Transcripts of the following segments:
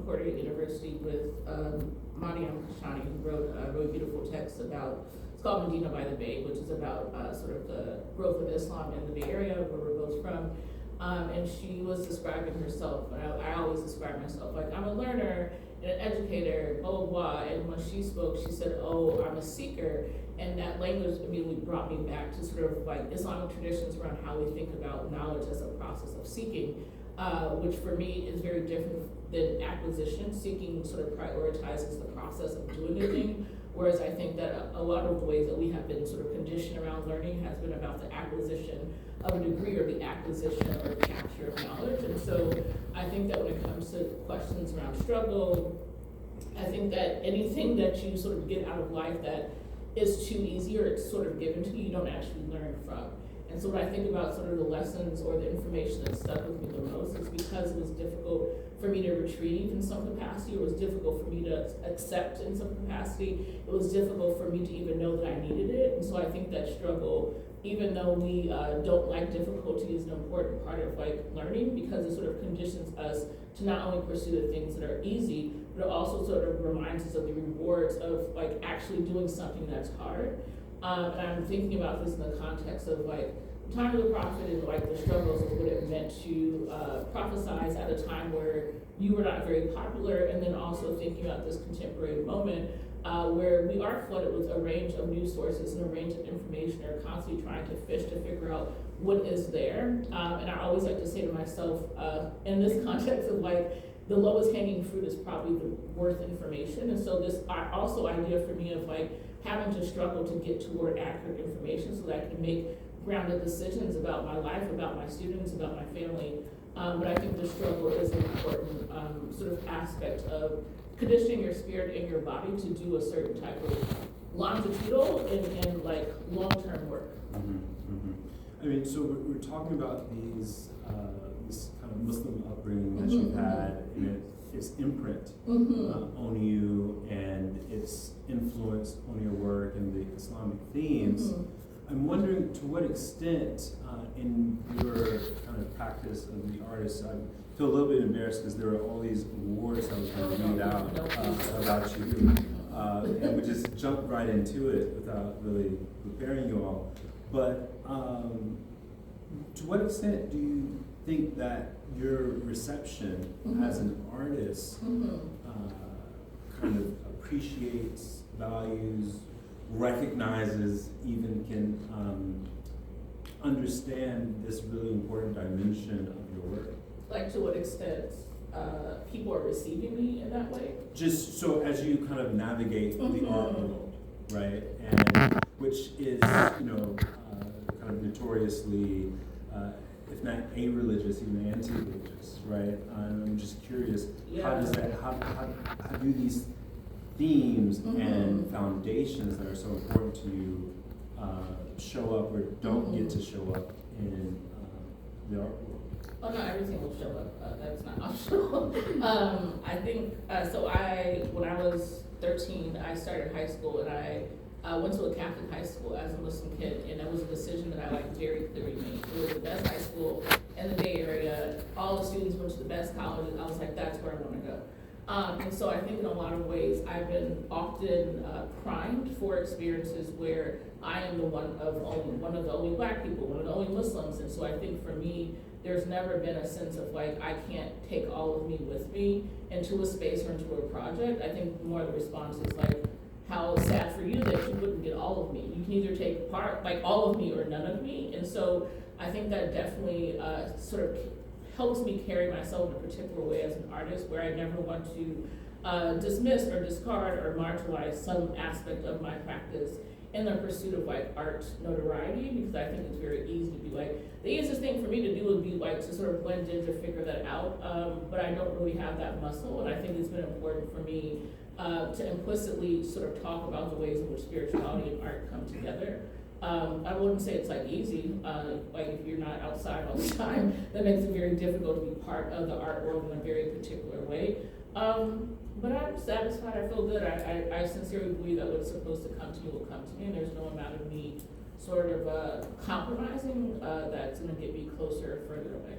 Concordia University with Mariam Kashani, who wrote a really beautiful text about, it's called Medina by the Bay, which is about sort of the growth of Islam in the Bay Area, where we're both from. And she was describing herself, and I always describe myself like I'm a learner and an educator, blah, blah, blah. And when she spoke, she said, oh, I'm a seeker. And that language immediately brought me back to sort of like Islamic traditions around how we think about knowledge as a process of seeking, which for me is very different than acquisition. Seeking sort of prioritizes the process of doing a thing, whereas I think that a lot of the ways that we have been sort of conditioned around learning has been about the acquisition of a degree or the acquisition or capture of knowledge. And so I think that when it comes to questions around struggle, I think that anything that you sort of get out of life that is too easy or it's sort of given to you, you don't actually learn from. And so when I think about sort of the lessons or the information that stuck with me the most, it's because it was difficult for me to retrieve in some capacity, or it was difficult for me to accept in some capacity. It was difficult for me to even know that I needed it. And so I think that struggle, even though we don't like difficulty, is an important part of like learning, because it sort of conditions us to not only pursue the things that are easy, but it also sort of reminds us of the rewards of like actually doing something that's hard. And I'm thinking about this in the context of like the time of the prophet and like the struggles of what it meant to prophesize at a time where you were not very popular, and then also thinking about this contemporary moment where we are flooded with a range of news sources and a range of information, are constantly trying to fish to figure out what is there. And I always like to say to myself, in this context of like, the lowest hanging fruit is probably the worst information. And so this also idea for me of like having to struggle to get toward accurate information so that I can make grounded decisions about my life, about my students, about my family. But I think the struggle is an important sort of aspect of conditioning your spirit and your body to do a certain type of longitudinal and like long-term work. Mm-hmm, mm-hmm. I mean, so we're talking about these this kind of Muslim upbringing that you've had, and its imprint on you and its influence on your work and the Islamic themes. I'm wondering to what extent in your kind of practice of the artist, I feel a little bit embarrassed because there are all these awards I was going to read out about you, and we just jumped right into it without really preparing you all. But to what extent do you think that your reception as an artist kind of appreciates, values, recognizes, even can understand this really important dimension of your work? Like to what extent people are receiving me in that way? Just so as you kind of navigate the art world, right? And which is, kind of notoriously, if not a-religious, even anti-religious, right? I'm just curious, how does that, how do these themes and foundations that are so important to you show up or don't get to show up in the art world? Oh no, everything will show up. That's not optional. I think, when I was 13, I started high school, and I went to a Catholic high school as a Muslim kid, and that was a decision that I very clearly made. It was the best high school in the Bay Area. All the students went to the best colleges. I was like, that's where I want to go. And so I think in a lot of ways, I've been often primed for experiences where I am one of the only Black people, one of the only Muslims. And so I think for me, there's never been a sense of like, I can't take all of me with me into a space or into a project. I think more the response is like, how sad for you that you wouldn't get all of me. You can either take part, like all of me or none of me. And so I think that definitely sort of helps me carry myself in a particular way as an artist, where I never want to dismiss or discard or marginalize some aspect of my practice in the pursuit of like art notoriety, because I think it's very easy to be like, the easiest thing for me to do would be like to sort of blend in to figure that out, but I don't really have that muscle, and I think it's been important for me to implicitly sort of talk about the ways in which spirituality and art come together. I wouldn't say it's like easy, like if you're not outside all the time, that makes it very difficult to be part of the art world in a very particular way. But I'm satisfied, I feel good. I sincerely believe that what's supposed to come to me will come to me, and there's no amount of me sort of compromising that's gonna get me closer or further away.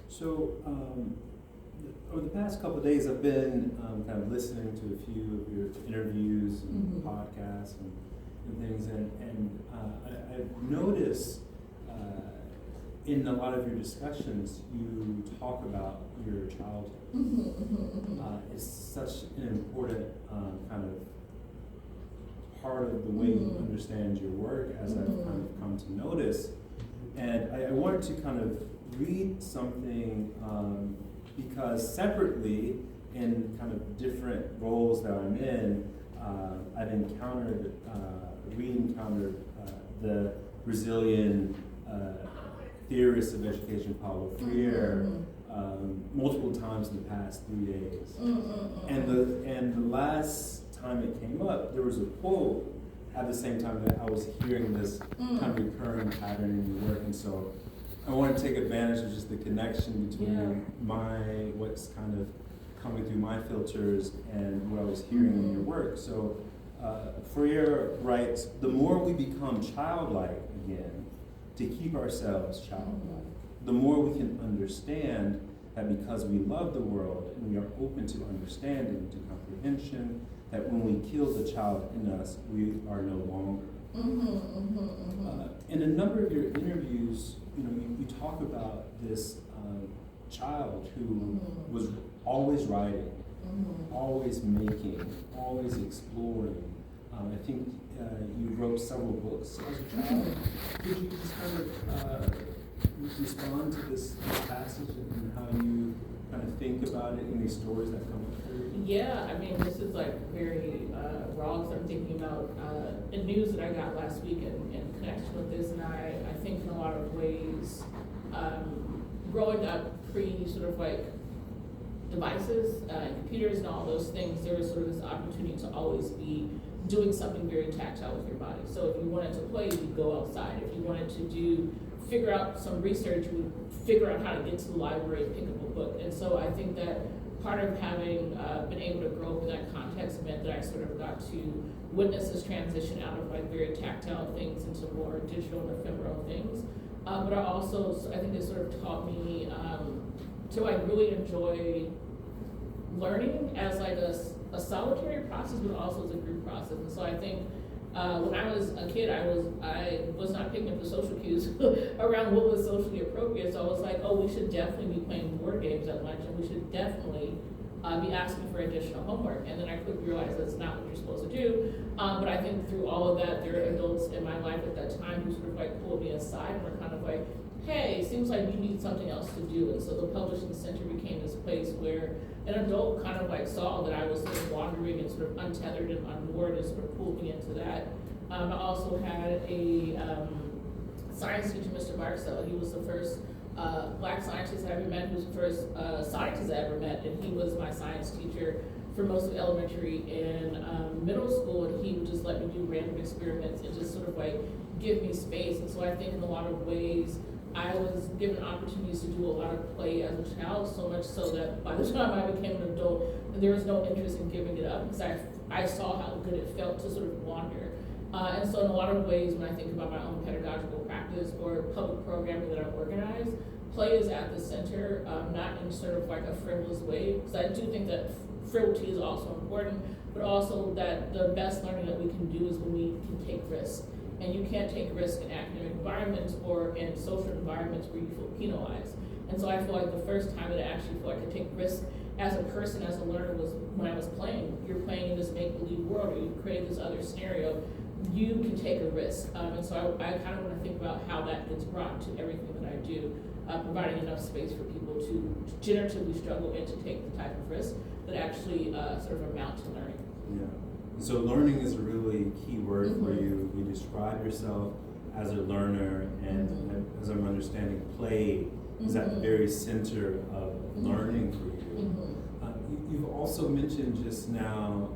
So, over the past couple of days, I've been kind of listening to a few of your interviews and podcasts and things, and I've noticed in a lot of your discussions, you talk about your childhood. It's such an important kind of part of the way you understand your work, as I've kind of come to notice. And I wanted to kind of read something because separately, in kind of different roles that I'm in, I've encountered, re-encountered the Brazilian theorist of education, Paulo Freire, multiple times in the past 3 days. And the last time it came up, there was a quote at the same time that I was hearing this kind of recurring pattern in your work. And so I want to take advantage of just the connection between what's kind of coming through my filters and what I was hearing in your work. So Freire writes, "The more we become childlike again, to keep ourselves childlike, the more we can understand that because we love the world and we are open to understanding, to comprehension, that when we kill the child in us, we are no longer." In a number of your interviews, you talk about this child who was always writing, always making, always exploring. I think you wrote several books as a child. Could you just kind of respond to this passage and how you kind of think about it in these stories that come up through? Yeah, I mean, this is like very raw, because I'm thinking about the news that I got last week in connection with this, and I think in a lot of ways, growing up pre sort of like devices and computers and all those things, there was sort of this opportunity to always be doing something very tactile with your body. So if you wanted to play, you'd go outside. If you wanted to figure out some research, you would figure out how to get to the library and pick up a book. And so I think that part of having been able to grow up in that context meant that I sort of got to witness this transition out of like very tactile things into more digital and ephemeral things. But I think it sort of taught me to like really enjoy learning as like a solitary process, but also as a group process. And so I think when I was a kid, I was not picking up the social cues around what was socially appropriate. So I was like, oh, we should definitely be playing board games at lunch, and we should definitely be asking for additional homework. And then I quickly realized that's not what you're supposed to do. But I think through all of that, there are adults in my life at that time who sort of like pulled me aside and were kind of like, hey, seems like you need something else to do. And so the publishing center became this place where an adult kind of like saw that I was sort of wandering and sort of untethered and unmoored, and sort of pulled me into that. I also had a science teacher, Mr. Barksell. He was the first black scientist I ever met. He was the first scientist I ever met, and he was my science teacher for most of elementary and middle school, and he would just let me do random experiments and just sort of like give me space. And so I think in a lot of ways, I was given opportunities to do a lot of play as a child, so much so that by the time I became an adult, there was no interest in giving it up, because I saw how good it felt to sort of wander. And so in a lot of ways, when I think about my own pedagogical practice or public programming that I organize, play is at the center, not in sort of like a frivolous way, because I do think that frivolity is also important, but also that the best learning that we can do is when we can take risks. And you can't take risk in academic environments or in social environments where you feel penalized. And so I feel like the first time that I actually feel like I could take risk as a person, as a learner, was when I was playing. You're playing in this make-believe world, or you create this other scenario, you can take a risk. And so I kind of want to think about how that gets brought to everything that I do, providing enough space for people to generatively struggle and to take the type of risk that actually sort of amount to learning. Yeah. So learning is a really key word for you. You describe yourself as a learner, and as I'm understanding, play is at the very center of learning for you. You've also mentioned just now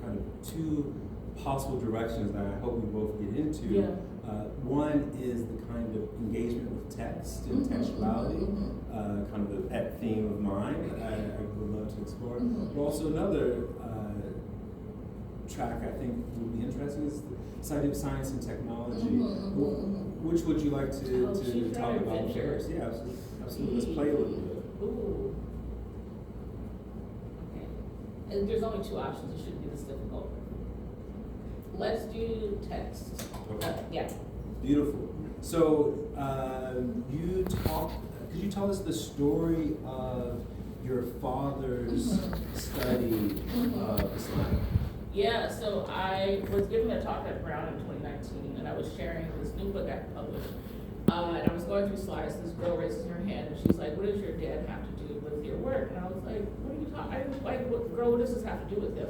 kind of two possible directions that I hope we both get into. Yeah. One is the kind of engagement with text and textuality, kind of the pet theme of mine I would love to explore. But also another track I think would be interesting is the side of science and technology. Which would you like to talk about first? Yeah, absolutely. Let's play a little bit. Ooh. And there's only two options, it shouldn't be this difficult. Let's do text. Yeah. Beautiful. So, could you tell us the story of your father's study of Islam? Yeah, so I was giving a talk at Brown in 2019, and I was sharing this new book I published. And I was going through slides, this girl raises her hand, and she's like, what does your dad have to do with your work? And I was like, what are you talking, I was like, girl, what does this have to do with him?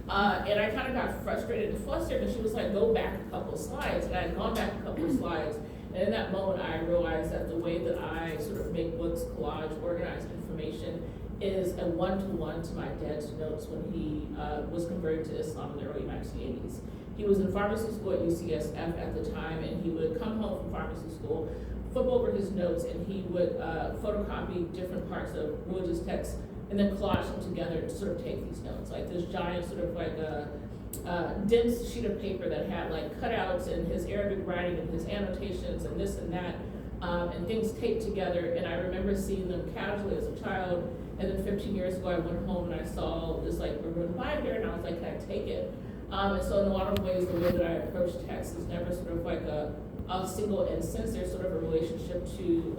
And I kind of got frustrated and flustered, and she was like, go back a couple of slides. And I had gone back a couple of slides, and in that moment I realized that the way that I sort of make books, collage, organize information is a one-to-one to my dad's notes when he was converted to Islam in the early 1980s. He was in pharmacy school at UCSF at the time, and he would come home from pharmacy school, flip over his notes, and he would photocopy different parts of religious texts and then collage them together to sort of take these notes. Like this giant sort of like dense sheet of paper that had like cutouts and his Arabic writing and his annotations and this and that, and things taped together. And I remember seeing them casually as a child. And then 15 years ago, I went home and I saw this like maroon binder, and I was like, can I take it? And so in a lot of ways, the way that I approach text is never sort of like a single instance. There's sort of a relationship to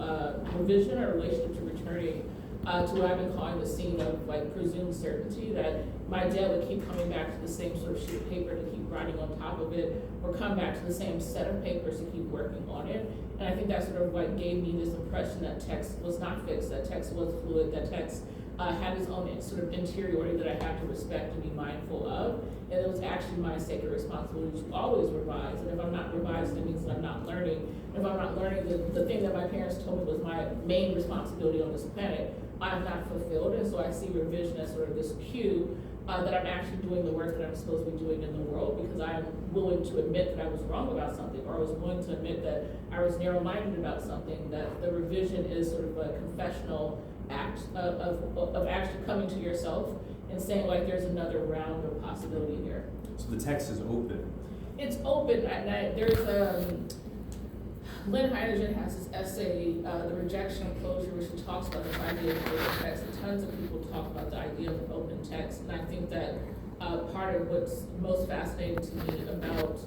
revision or a relationship to returning to what I've been calling the scene of like presumed certainty, that my dad would keep coming back to the same sort of sheet of paper to keep writing on top of it, or come back to the same set of papers to keep working on it. And I think that sort of like gave me this impression that text was not fixed, that text was fluid, that text had its own sort of interiority that I had to respect and be mindful of. And it was actually my sacred responsibility to always revise. And if I'm not revising, it means that I'm not learning. And if I'm not learning, the thing that my parents told me was my main responsibility on this planet, I'm not fulfilled. And so I see revision as sort of this cue that I'm actually doing the work that I'm supposed to be doing in the world, because I am willing to admit that I was wrong about something, or I was willing to admit that I was narrow-minded about something, that the revision is sort of a confessional act of actually coming to yourself and saying like there's another round of possibility here. So the text is open. It's open, and there's Lynn Heinigen has this essay, The Rejection of Closure, which she talks about this idea of open text, and tons of people talk about the idea of open text, and I think that part of what's most fascinating to me about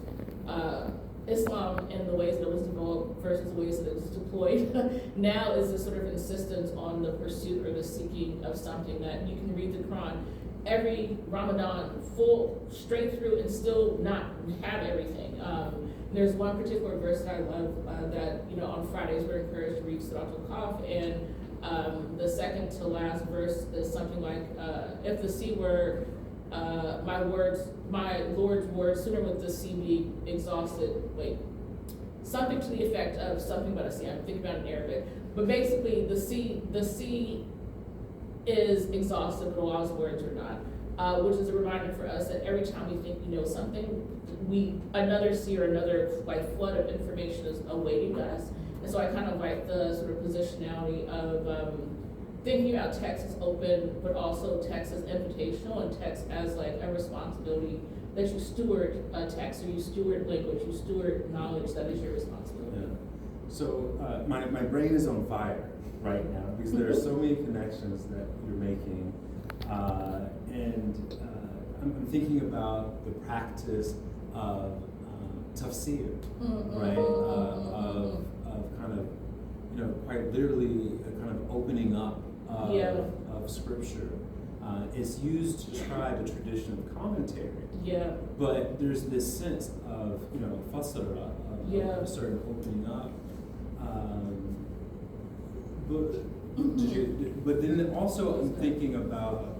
Islam and the ways that it was developed versus the ways that it was deployed now is this sort of insistence on the pursuit or the seeking of something, that you can read the Quran every Ramadan full straight through and still not have everything. There's one particular verse that I love that, on Fridays we're encouraged to read Surat al-Kahf, and the second to last verse is something like, if the sea were my Lord's words, sooner would the sea be exhausted. Something to the effect of something about a sea. I'm thinking about it in Arabic. But basically, the sea is exhausted, but Allah's words are not. Which is a reminder for us that every time we think we know something, another sea or another flood of information is awaiting us. And so I kind of like the sort of positionality of thinking about text as open, but also text as invitational, and text as like a responsibility that you steward text, or you steward language, you steward knowledge that is your responsibility. Yeah. So my brain is on fire right now, because there are so many connections that you're making, and I'm thinking about the practice of tafsir, right? Of kind of, quite literally kind of opening up of scripture. It's used to describe a tradition of commentary. Yeah. But there's this sense of, fasara, of a certain opening up. But then also I'm thinking about,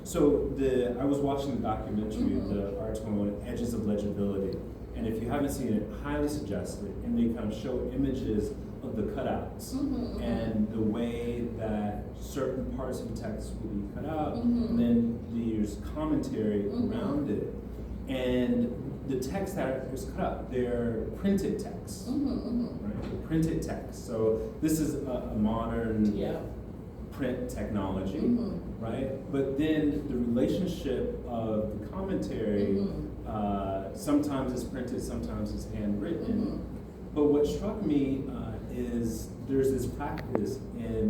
I was watching the documentary, the Art 21 Edges of Legibility, and if you haven't seen it, highly suggest it. And they kind of show images of the cutouts and the way that certain parts of the text will be cut out, and then there's commentary around it. And the text that is cut out, they're printed texts, right? Printed text. So this is a modern print technology, right? But then the relationship of the commentary, sometimes it's printed, sometimes it's handwritten. But what struck me is there's this practice in